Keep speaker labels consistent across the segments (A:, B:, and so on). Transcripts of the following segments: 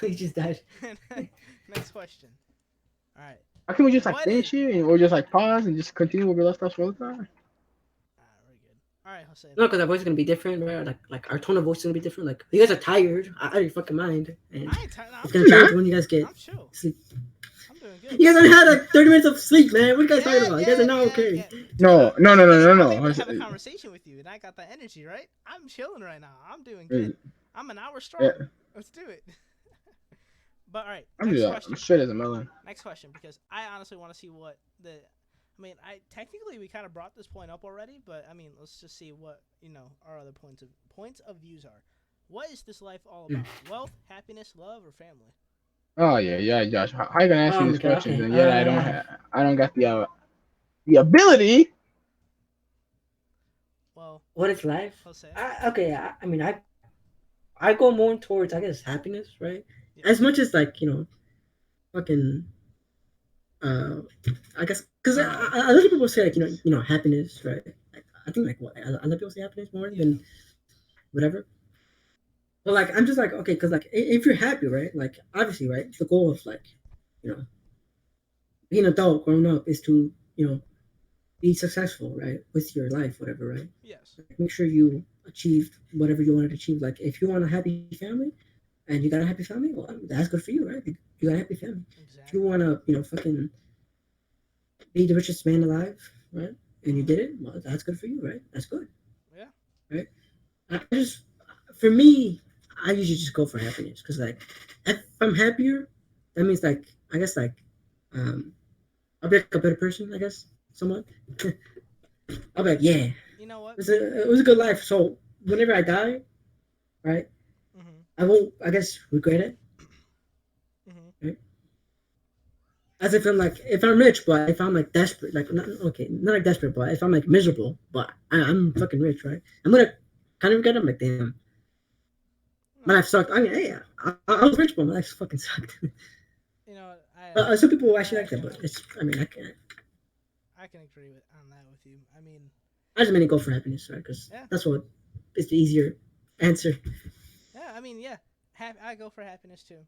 A: he just died.
B: Next question. All right.
C: How can we just like
B: What is?
C: finish it or just like pause and just continue where we left off for the time?
B: Very good. All right, Jose.
A: No, because our voice is gonna be different, right? Like our tone of voice is gonna be different. Like you guys are tired. I don't fucking mind, and
B: I ain't tired.
A: it's
B: I'm
A: gonna
B: chill.
C: Nah.
A: change when you guys get
B: I'm chill.
A: sleep.
B: I'm doing
A: You
B: good.
A: guys only had like 30 minutes of sleep, man. What are you guys talking
B: Yeah,
A: about? You guys are
B: yeah,
A: not
B: yeah,
A: okay.
B: yeah. Dude,
C: No, no, no, no, no,
B: I'm able to have a
C: no.
B: conversation with you, and I got that energy, right? I'm chilling right now. I'm doing
C: Uh,
B: good. I'm an hour
C: Yeah,
B: strong. Let's do it. But all right,
C: I'm
B: next
C: just I'm
B: question.
C: straight as a melon.
B: Next question, because I honestly want to see what the. I mean, I technically we kind of brought this point up already, but I mean, let's just see what our other points of views are. What is this life all about? Wealth, happiness, love, or family?
C: Oh yeah, yeah, Josh. How you gonna ask me these
A: Okay,
C: questions
A: okay.
C: and yet I don't got the ability.
B: Well,
A: What is life?
B: Jose.
A: Okay, I mean, I go more towards, I guess, happiness, right? As
B: Yes.
A: much as like fucking, uh, I guess, because a lot of people say like happiness, right? Like, I think like what a lot of people say happiness more
B: Yeah.
A: than whatever. But like I'm just like okay, because like if you're happy, right? Like obviously, right? The goal of like you know being an adult, growing up, is to be successful, right? With your life, whatever, right?
B: Yes.
A: Like, make sure you achieve whatever you wanted to achieve. Like if you want a happy family and you got a happy family, well, that's good for you, right? You got a happy family. If you
B: Exactly.
A: want to, fucking be the richest man alive, right? And you
B: Mhm.
A: did it, well, that's good for you, right? That's good,
B: Yeah.
A: right? I just, for me, I usually just go for happiness because, like, if I'm happier, that means like, I guess like, um, I'll be like a better person, I guess, somewhat. I'll be like, yeah,
B: You know what?
A: it was a good life. So whenever I die, right,
B: Mhm.
A: I won't, I guess, regret it,
B: Mhm.
A: right? As if I'm rich, but if I'm like desperate, like not okay, not like desperate, but if I'm like miserable, but I'm fucking rich, right? I'm gonna kind of regret it. I'm like, damn, my
B: No.
A: life sucked. I mean, hey, I was rich, but my life fucking sucked.
B: You know what?
A: Some people
B: I
A: actually like that,
B: actually
A: but I mean, I can't.
B: I can agree with on that with you. I mean,
A: I just mainly go for happiness, right? Because
B: yeah.
A: that's what is the easier answer.
B: Yeah. I mean, yeah. I go for happiness too.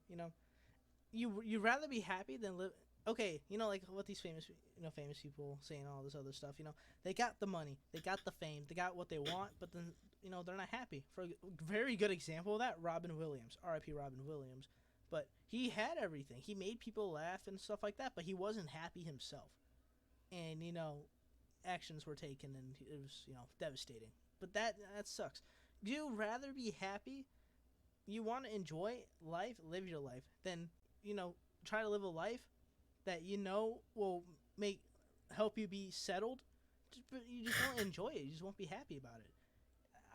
B: You rather be happy than live. Okay, like what these famous people saying all this other stuff. They got the money, they got the fame, they got what they want, but then they're not happy. For a very good example of that, Robin Williams, R.I.P. Robin Williams, but he had everything. He made people laugh and stuff like that, but he wasn't happy himself. And actions were taken, and it was devastating. But that sucks. Do you rather be happy? You want to enjoy life, live your life, then you know try to live a life that will make help you be settled, but you just won't enjoy it. You just won't be happy about it.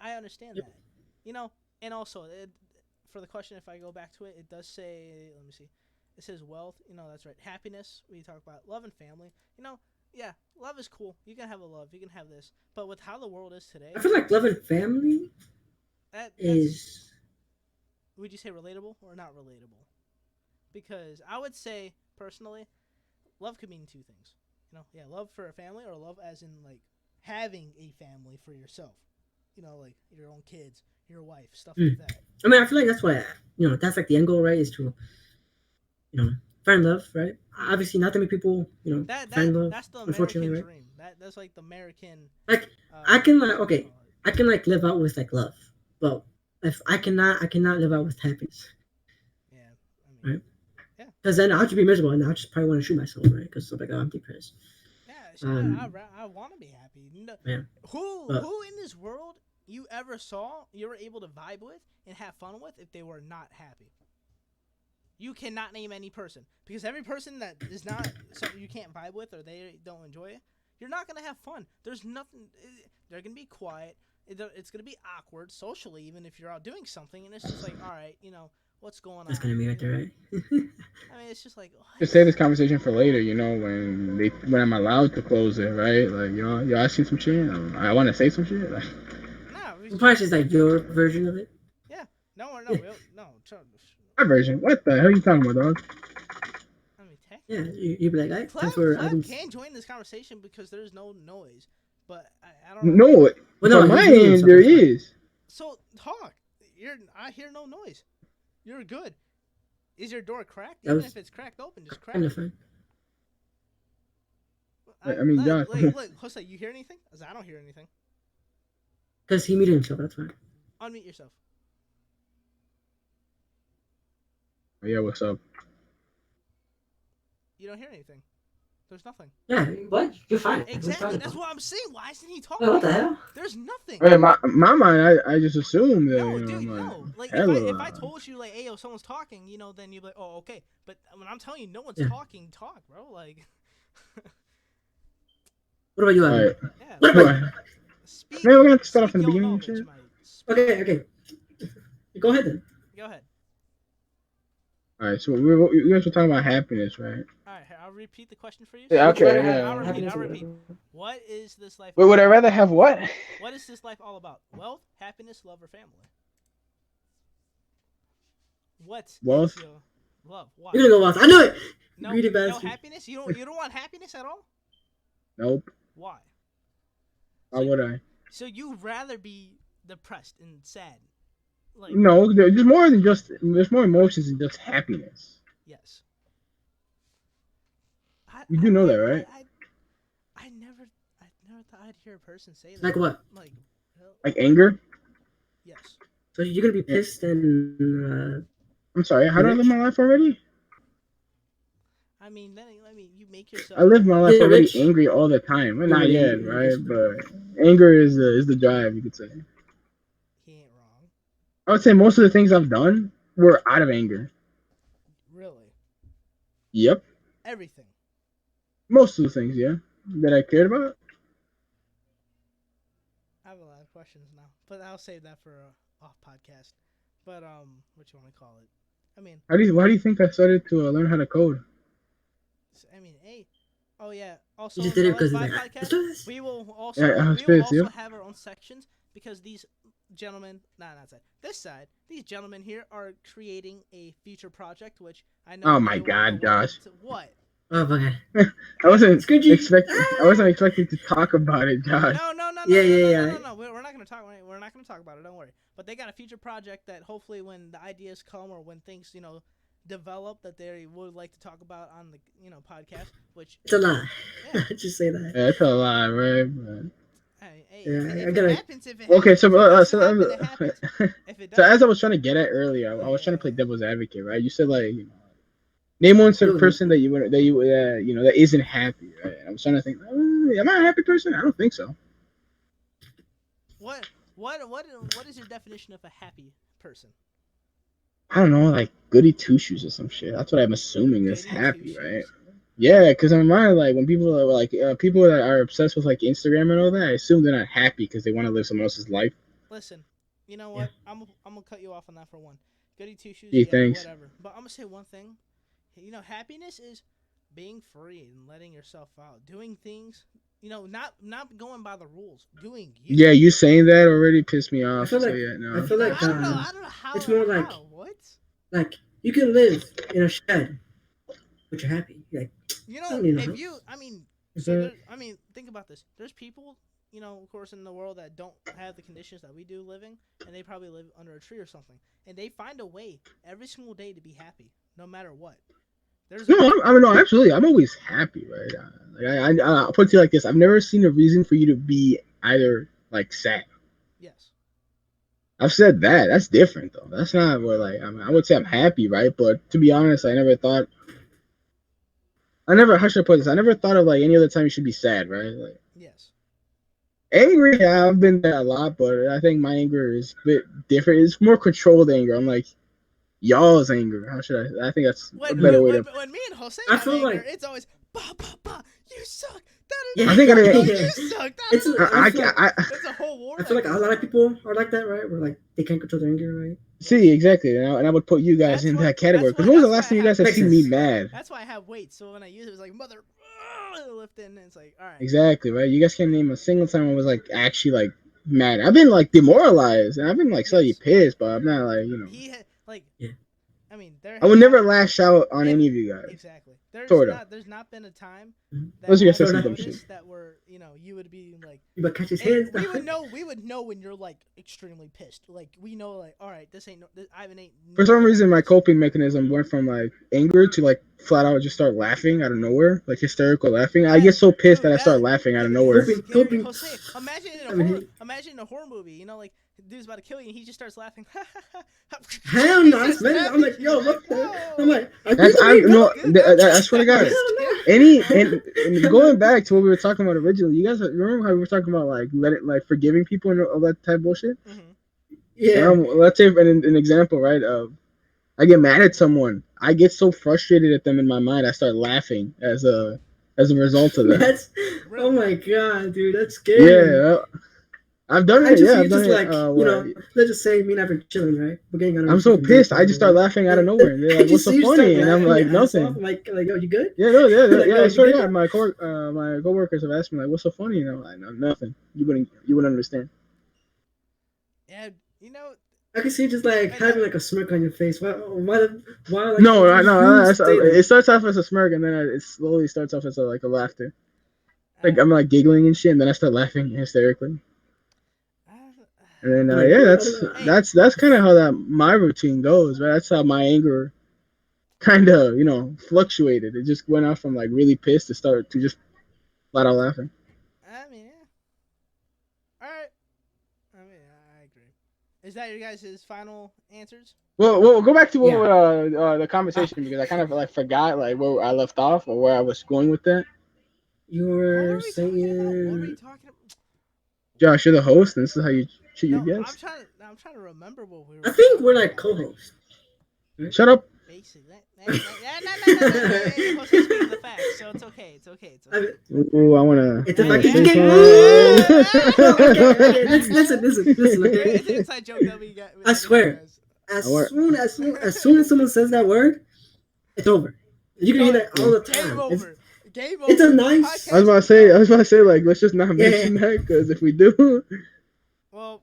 B: I understand that. you know and also for the question, if I go back to it, it does say, let me see, it says wealth. That's right. Happiness, we talk about love and family. Yeah, love is cool. You can have a love, you can have this, but with how the world is
A: I
B: today,
A: feel like love and family
B: that's,
A: is.
B: would you say relatable or not relatable? Because I would say personally, love could mean two things. Yeah, love for a family, or love as in like having a family for yourself. Like your own kids, your wife, stuff like
A: Mm.
B: that.
A: I mean, I feel like that's why that's like the end goal, right? Is to you know find love, right?
B: Mm-hmm.
A: Obviously, not that many people find love,
B: That's the
A: unfortunately,
B: American
A: right?
B: dream. That's like the American.
A: Like I
B: Uh,
A: can like
B: what do you
A: okay,
B: call it?
A: I can like live out with like love, but if I cannot live out with happiness,
B: Yeah, I
A: right?
B: mean, yeah,
A: Because then I'll just be miserable and I'll just probably want to shoot myself, right? Because I'm like, oh, I'm depressed.
B: yeah.
A: Um,
B: I want to be happy.
A: yeah,
B: Who in this world you ever saw you were able to vibe with and have fun with if they were not happy? You cannot name any person, because every person that is not something you can't vibe with or they don't enjoy it, you're not gonna have fun. There's nothing. They're gonna be quiet. It's gonna be awkward socially, even if you're out doing something, and it's just like, all right, what's going
A: that's gonna
B: on.
A: be right there, right?
B: I mean, it's just like what?
C: Just save this conversation for later. When I'm allowed to close it, right? Like y'all asking some shit. I want to say some shit. Like,
B: No, we
A: Well,
B: just
A: probably just like your version of it.
B: yeah. No, we don't, no.
C: my version. What the hell are you talking about, dog?
B: I mean,
A: Yeah,
B: technically,
A: you'd be like, all right, time for
B: Clem
A: items.
B: can join this conversation because there's no noise, but I don't know why.
C: No,
A: Well, no,
C: from
A: he
C: my
A: was muting
C: end
A: himself.
C: there
A: That's why.
C: is.
B: So talk. I hear no noise. You're good. Is your door cracked?
A: That
B: Even
A: was
B: if it's cracked open, just crack
A: kind
B: it.
A: of fun.
C: I mean, Josh.
B: Look, Jose, you hear anything? 'Cause I don't hear anything.
A: Because he muted himself. That's fine.
B: Unmute yourself.
C: Yeah, what's up?
B: You don't hear anything. There's nothing.
A: Yeah. What? You're fine.
B: Exactly. That's what I'm saying. Why isn't he
A: Wait,
B: talking?
A: what the hell?
B: There's nothing.
C: Right, my mind, I just assumed that.
B: No,
C: You know,
B: dude,
C: I'm
B: no. Like
C: hella-
B: if I told you like, hey, yo, someone's talking, you know, then you'd be like, oh, okay. But when I'm telling you, no one's
A: Yeah.
B: talking, talk, bro. Like,
A: What about you,
C: All
A: Adam?
C: right.
B: yeah.
A: What
B: Like,
A: about?
B: speak.
C: Man, we're gonna have to start off
B: speak
C: from the
B: your
C: beginning.
B: knowledge,
C: Shit.
B: mate.
A: Okay. Okay. Go ahead then.
B: Go ahead.
C: All right, so we guys were talking about happiness, right?
B: All right, I'll repeat the question for you.
C: Yeah,
A: Would you
C: okay,
A: rather
C: yeah.
A: have
B: I'll repeat.
A: happiness
B: I'll
A: or
B: repeat.
A: whatever?
B: What is this life?
C: Wait,
B: all
C: would I
B: about?
C: rather have what?
B: What is this life all about? Wealth, happiness, love, or family? What?
C: Wealth.
B: Is your love? Why?
A: You're gonna go off. I knew it.
B: No,
A: Greedy
B: no
A: bastard.
B: happiness. You don't want happiness at all.
C: Nope.
B: Why?
C: Why would I?
B: So you'd rather be depressed and sad? Like
C: No, there's more than just. There's more emotions than just happiness.
B: yes.
C: You do know that, right?
B: I never thought I'd hear a person say that.
A: Like what?
B: Like, well,
C: Like anger.
B: yes.
A: So you're gonna be pissed and
C: I'm sorry. How do I live my life already?
B: I mean, then you make yourself.
C: I live my life
A: Yeah,
C: already
A: rich.
C: angry all the time. Well, not
A: Yeah,
C: yet,
A: yeah,
C: right?
A: yeah.
C: But anger is the drive, you could say.
B: He ain't wrong.
C: I would say most of the things I've done were out of anger.
B: Really.
C: Yep.
B: Everything.
C: Most of the things, yeah, that I cared about.
B: I have a lot of questions now, but I'll save that for a off podcast. But what you want to call it? I mean,
C: Why do you think I started to learn how to code?
B: hey. Oh yeah. Also,
A: you just did it
B: on
A: because
B: the
A: like,
B: Vibe
A: let's
B: podcast,
A: do this.
B: we will also
C: Yeah, I was
B: we will
C: pissed,
B: also
C: yep.
B: have our own sections because these gentlemen, not side, this side, these gentlemen here are creating a future project, which I know.
C: Oh my God, Josh!
B: What?
A: Oh my god.
C: I wasn't
A: Scrooge.
C: expecting. I wasn't expecting to talk about it, Josh.
B: No.
A: Yeah.
B: We're not gonna talk. We're not gonna talk about it. Don't worry. But they got a future project that hopefully, when the ideas come or when things develop, that they would like to talk about on the podcast. Which
A: It's a lie.
B: Yeah.
A: Just say that.
C: Yeah, that's a lie, right? But...
B: Hey,
A: Yeah,
B: if
A: I
B: it
A: gotta-
B: happens, if it
C: Okay,
B: happens,
C: so
B: if it doesn't happen, it
C: so
B: happens. If it
C: so as
B: doesn't,
C: I was trying to get at earlier, I was trying to play devil's advocate, right? You said like, name one certain person that that isn't happy, right? I was trying to think, am I a happy person? I don't think so.
B: what is your definition of a happy person?
C: I don't know, like goody two shoes or some shit. That's what I'm assuming is
B: Goody
C: happy,
B: two-shoes.
C: right? Yeah, because in my mind, like when people are like people that are obsessed with like Instagram and all that, I assume they're not happy because they want to live someone else's life.
B: Listen, you know what? I'm gonna cut you off on that for one. Goody two shoes,
C: Gee, thanks.
B: whatever. But I'm gonna say one thing. Happiness is being free and letting yourself out, doing things. Not going by the rules, doing you.
C: Yeah, you saying that already pissed me off.
A: I feel like
C: so yeah, no.
A: I feel like
B: I don't know how.
A: it's more like-
B: what.
A: like you can live in a shed, but you're happy. Like don't need no
B: If
A: house.
B: you, I mean, think about this. There's people, of course, in the world that don't have the conditions that we do living, and they probably live under a tree or something, and they find a way every single day to be happy, no matter what.
C: No, absolutely. I'm always happy, right? I'll put it to you like this: I've never seen a reason for you to be either like sad.
B: Yes.
C: I've said that. That's different, though. That's not what I would say I'm happy, right? But to be honest, how should I put this? I never thought of like any other time you should be sad, right? Like
B: Yes.
C: angry, yeah, I've been there a lot, but I think my anger is a bit different. It's more controlled anger. I'm like y'all's anger. How should I think that's a better way to.
B: When me and Jose
A: I
B: have
A: feel
B: anger,
A: like-
B: it's always bah, you suck.
A: Yeah,
C: I think I-
B: you suck.
A: It's
B: It's a whole war.
A: I feel like a lot of people are like that, right? Where like they can't control their anger, right?
C: See, exactly, and I would put you guys
B: That's
C: in
B: why-
C: that category.
B: that's
C: Because
B: why-
C: when was the
B: that's
C: last time
B: why
C: you guys
B: I
C: have
A: have-
C: seen me mad?
B: That's why I have weights. So when I use it, it's like mother lifting, and it's like all right.
C: Exactly, right? You guys can't name a single time I was like actually like mad. I've been like demoralized, and I've been like slightly
B: Yes.
C: pissed, but I'm not like
B: He had like.
A: Yeah.
B: I mean, there
C: I would
B: has
C: never
B: not
C: lash out on
B: if
C: any of you guys.
B: exactly. There's
C: Sort of.
B: not there's not been a time that
C: Unless you guys say
B: I've
C: some dumb
B: noticed
C: shit.
B: that were you would be like,
A: You better catch his
B: and
A: hands.
B: we would know when you're like extremely pissed. Like we know like, all right, this ain't no, Ivan ain't.
C: For some
B: never
C: reason,
B: like
C: my
B: this.
C: coping mechanism went from like anger to like flat out just start laughing out of nowhere, like hysterical laughing. I get so pissed that I start laughing out of
B: dude,
C: nowhere.
B: that's
A: Coping,
B: scary.
A: coping.
B: Jose, imagine in
A: I
B: a
A: mean,
B: horror, imagine in a horror movie. You know, like dude's about to kill you, and he just starts laughing.
A: hell
B: He
A: no,
B: starts
A: man. I'm like,
B: laughing,
A: yo,
B: you're
A: what
B: like,
A: the?
B: whoa.
A: I'm like, are you
C: That's
A: the
C: I'm
A: main
C: no,
A: villain?
B: Dude,
C: I swear to God.
A: Hell no.
C: Any and going back to what we were talking about originally, you guys remember how we were talking about like forgiving people and all that type of bullshit?
B: Mm-hmm.
A: Yeah.
C: Let's say an example, right? Of I get mad at someone, I get so frustrated at them in my mind, I start laughing as a result of that.
A: That's
B: Really?
A: oh my god, dude, that's scary.
C: Yeah, I've done
A: I
C: it.
A: just
C: Yeah,
A: you
C: I've done
A: just
C: it.
A: like
C: Where
A: let's just say me and I've been chilling, right? We're getting on our
C: I'm so
A: fucking break
C: pissed,
A: or
C: I just
A: whatever,
C: start
A: right?
C: laughing out of nowhere, and they're like, "What's so
A: you start
C: funny?" And I'm
A: laughing
C: like,
A: your ass off.
C: "Nothing."
A: I'm like, yo, you good?
C: Yeah, no, yeah,
A: Like,
C: yeah.
A: yo,
C: I
A: you
C: swear to
A: good
C: God,
A: though?
C: my coworkers have asked me like, "What's so funny?" And I'm like, "No, nothing. You wouldn't understand."
B: Yeah, you know,
A: I can see you just like
B: and
A: having like a smirk on your face. Why like
C: No,
A: you
C: no,
A: say
C: it
A: that?
C: starts off as a smirk, and then it slowly starts off as like a laughter. Like
B: uh,
C: I'm like giggling and shit, and then I start laughing hysterically.
B: uh,
C: And then
A: You're like,
C: yeah,
A: I don't know.
B: hey,
C: that's kind of how that my routine goes, right? That's how my anger kind of fluctuated. It just went off from like really pissed to start to just flat out laughing.
B: I mean, yeah. All right. I mean, I agree. Is that your guys' final answers?
C: Well, we'll go back to
A: Yeah.
C: the conversation because I kind of like forgot like where I left off or where I was going with that.
A: You
B: What
A: were
B: were we talking about? What were you
A: saying.
B: talking about?
C: Josh, you're the host, and this is how you treat your
B: No,
C: guests.
B: I'm trying to remember what we
A: I
B: were
A: think we're
B: talking
A: like
B: about.
A: co-hosts. Right?
C: Shut up.
B: Basically, no. Hey, Jose's speaking the facts, so it's okay. It's okay. It's
A: I
B: okay.
A: mean,
C: Ooh, I wanna
A: it's a
B: Yeah,
A: fucking
C: say
B: yeah,
A: game.
C: something.
A: Okay. Listen. Okay.
B: It's an inside joke that we got.
A: I
B: That we have,
A: swear,
B: guys.
A: as soon as someone says that word, it's over. You can hear
B: Done.
A: that all the
B: Game
A: time.
B: over. Game over.
A: It's a nice.
C: I was about to say, like, let's just not mention
A: Yeah.
C: that because if we do,
B: Well,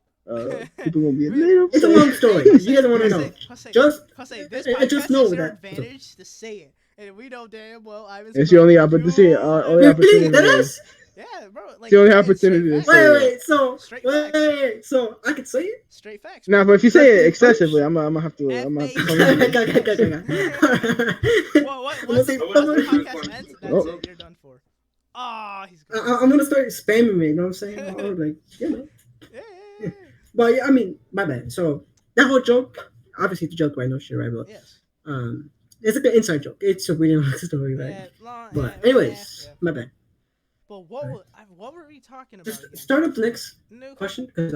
C: people gonna be a
B: we-
C: little
A: It's a
C: upset.
A: long story.
B: Jose,
A: You guys want to know?
B: Jose, this
A: Just
B: podcast
A: know
B: is your
A: that.
B: advantage to say it, and we know damn well Ivan's.
C: It's
B: gonna
C: your only
B: be like,
C: opportunity.
B: "Yo,
C: Only
B: Ivan."
A: Really? That
C: opportunity.
A: is?
B: Yeah, bro. Like,
C: the only
B: hey,
C: opportunity to
B: straight
C: say
B: facts.
C: it.
A: Wait. So
B: Straight facts.
A: So I can say it.
B: Straight facts.
C: Now,
B: Bro.
C: but if you say
A: Let's
C: it
A: be
C: excessively,
A: punished.
C: I'm gonna have to. I'm gonna have to come
B: F-A-C-E.
C: in.
B: Well,
A: I'm
B: once
A: gonna
B: the podcast ends, that's
C: Oh.
B: it. You're done for. Ah, he's gone.
A: I'm gonna start spamming me. You know what I'm saying? I'm like,
B: Yeah.
A: But yeah, I mean, my bad. So that whole joke, obviously it's a joke, right? No shit, right? But
B: Yes.
A: it's like an inside joke. It's a really long story, right?
B: Yeah, long,
A: But
B: yeah,
A: anyways,
B: yeah.
A: my bad.
B: But what were we talking about
A: Just
B: again?
A: start up the next
B: New
A: question because